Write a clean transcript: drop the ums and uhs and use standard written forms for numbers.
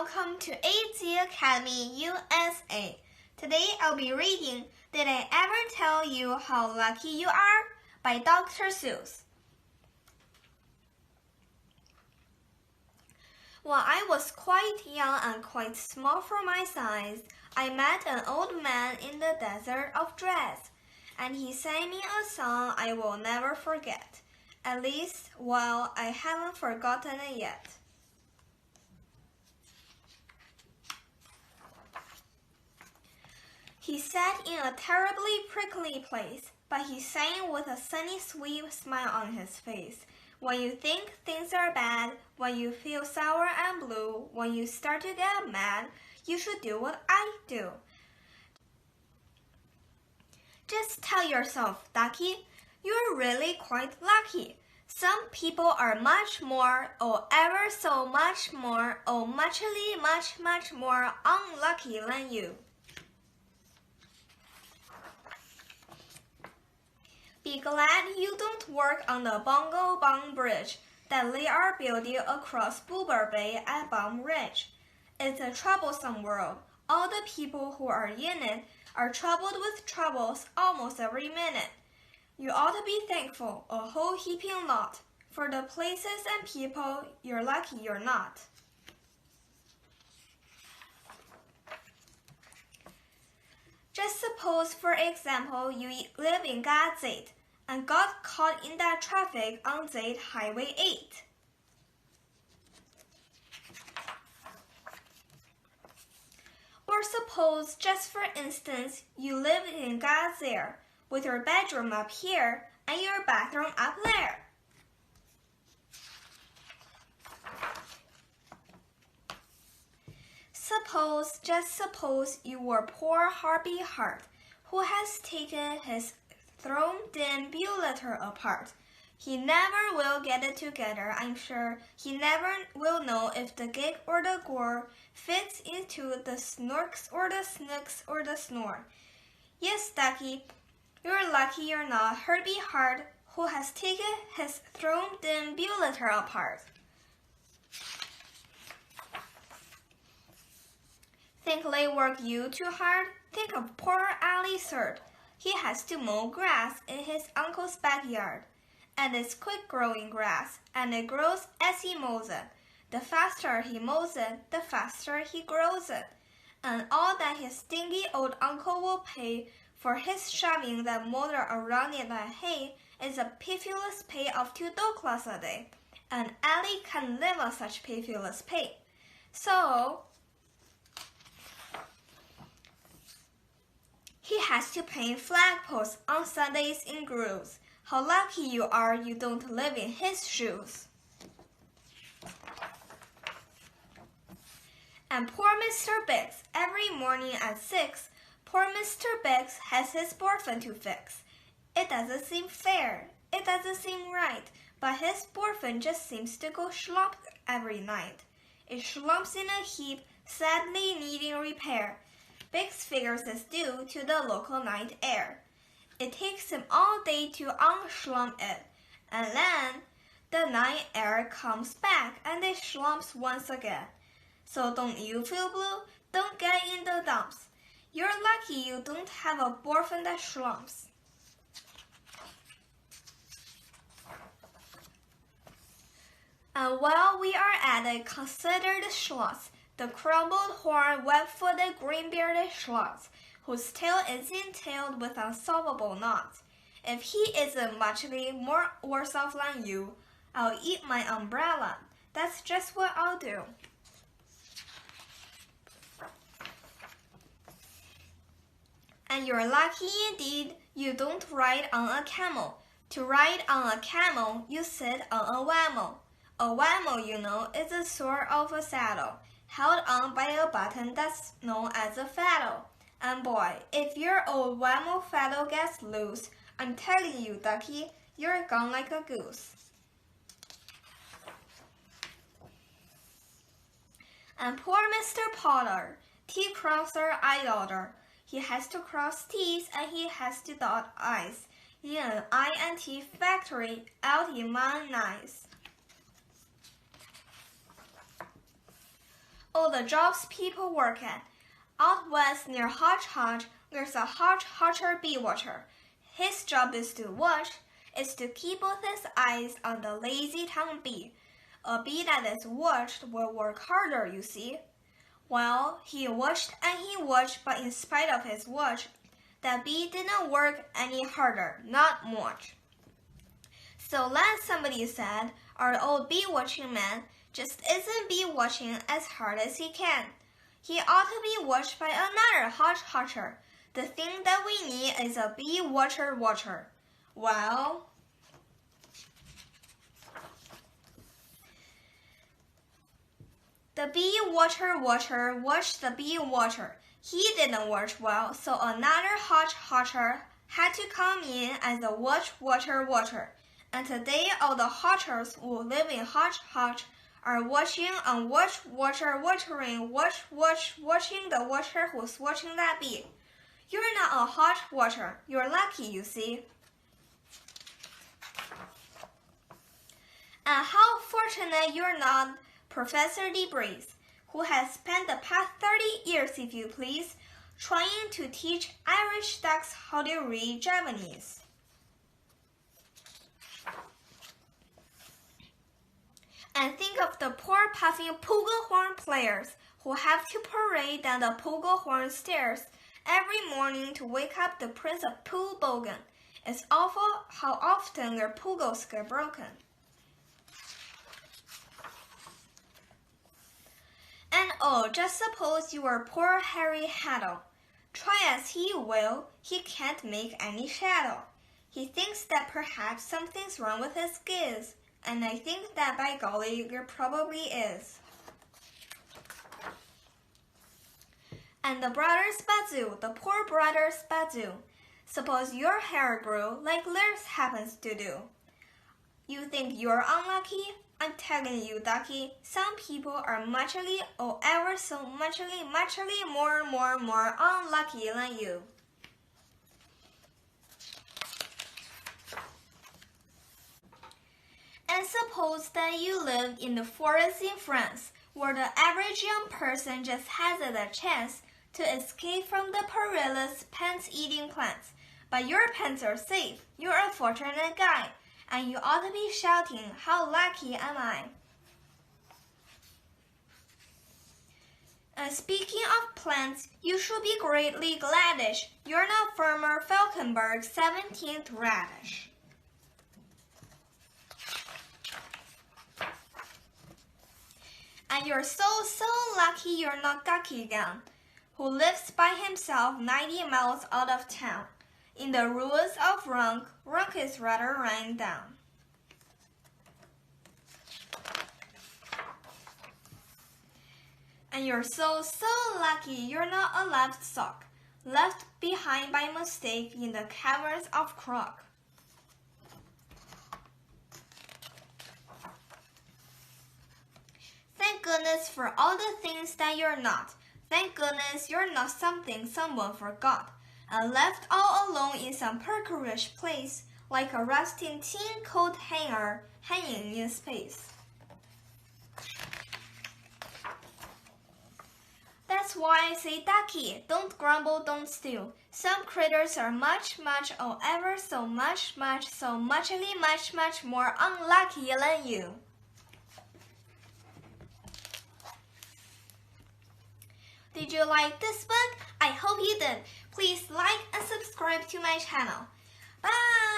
welcome to AZ Academy USA. Today I'll be reading Did I Ever Tell You How Lucky You Are? By Dr. Seuss. When I was quite young and quite small for my size, I met an old man in the desert of Dres, and he sang me a song I will never forget. At least, well, I haven't forgotten it yet. He sat in a terribly prickly place, but he sang with a sunny, sweet smile on his face. When you think things are bad, when you feel sour and blue, when you start to get mad, you should do what I do. Just tell yourself, Ducky, you're really quite lucky. Some people are much more, oh ever so much more, oh much more unlucky than you. Be glad you don't work on the Bongo Bong Bridge that they are building across Boober Bay at Baum Ridge. It's a troublesome world. All the people who are in it are troubled with troubles almost every minute. You ought to be thankful, a whole heaping lot, for the places and people you're lucky you're not. Just suppose, for example, you live in God's 8 and got caught in that traffic on Zate Highway 8. Or suppose, just for instance, you live in God's Air with your bedroom up here and your bathroom up there. Suppose, just suppose, you were poor Harvey Hart, who has taken his thrown deambulator apart. He never will get it together, I'm sure. He never will know if the gig or the gore fits into the snorks or the snooks or the snore. Yes, Ducky, you're lucky you're not Herbie Hart, who has taken his thrown deambulator apart. Think they work you too hard? Think of poor Ali Cert. He has to mow grass in his uncle's backyard. And it's quick-growing grass, and it grows as he mows it. The faster he mows it, the faster he grows it. And all that his stingy old uncle will pay for his shoving that motor around in that hay is a pitiless pay of $2 a day. And Ali can't live on such pitiless pay. So he has to paint flagpoles on Sundays in grooves. How lucky you are you don't live in his shoes. And poor Mr. Biggs, every morning at 6, poor Mr. Biggs has his boyfriend to fix. It doesn't seem fair, it doesn't seem right, but his boyfriend just seems to go slump every night. It slumps in a heap, sadly needing repair. Biggs figures it's due to the local night air. It takes him all day to unslump it, and then the night air comes back and it slumps once again. So don't you feel blue? Don't get in the dumps. You're lucky you don't have a boyfriend that slumps. And while we are at it, consider the schloss, the crumbled horn, web-footed, green-bearded schloss, whose tail is entailed with unsolvable knots. If he isn't muchly more worse off than you, I'll eat my umbrella. That's just what I'll do. And you're lucky indeed you don't ride on a camel. To ride on a camel, you sit on a whammo. A whammo, you know, is a sort of a saddle, held on by a button that's known as a faddle. And boy, if your old whammo faddle gets loose, I'm telling you, Ducky, you're gone like a goose. And poor Mr. Potter, T-crosser idolater, he has to cross T's and he has to dot I's in an I and T factory out in Mount Nice. Oh, the jobs people work at. Out west near Hodge Hodge, there's a Hodge Hodger bee watcher. His job is to keep both his eyes on the lazy town bee. A bee that is watched will work harder, you see. Well, he watched and he watched, but in spite of his watch, the bee didn't work any harder, not much. So then somebody said, our old bee watching man just isn't bee watching as hard as he can. He ought to be watched by another Hodge Hodger. The thing that we need is a bee watcher. Well, the bee watcher watched the bee watcher. He didn't watch well, so another Hodge Hodger had to come in as a watcher. And today all the Hodgers who live in Hodge Hodge are watching and watching the watcher who's watching that bee. You're not a Hodge watcher. You're lucky, you see. And how fortunate you're not Professor DeBreeze, who has spent the past 30 years, if you please, trying to teach Irish ducks how to read Japanese. And think of the poor puffing flugelhorn players who have to parade down the flugelhorn stairs every morning to wake up the Prince of Poolbogan. It's awful how often their pugels get broken. And oh, just suppose you were poor Harry Haddle. Try as he will, he can't make any shadow. He thinks that perhaps something's wrong with his giz. And I think that by golly, there probably is. And the brothers Bazoo, the poor brothers Bazoo. Suppose your hair grew like theirs happens to do. You think you're unlucky? I'm telling you, ducky, some people are muchly, oh ever so muchly more unlucky than you. And suppose that you live in the forest in France, where the average young person just has a chance to escape from the perilous pants-eating plants. But your pants are safe. You're a fortunate guy, and you ought to be shouting, how lucky am I? And speaking of plants, you should be greatly gladish. You're not Farmer Falkenberg's 17th radish. And you're so lucky you're not Gucky Gun, who lives by himself 90 miles out of town. In the ruins of Runk is rather run down. And you're so lucky you're not a left sock, left behind by mistake in the caverns of Croc. Thank goodness for all the things that you're not. Thank goodness you're not something someone forgot and left all alone in some precarious place, like a rusting tin coat hanger hanging in space. That's why I say, ducky, don't grumble, don't steal. Some critters are much more unlucky than you. Did you like this book? I hope you did. Please like and subscribe to my channel. Bye!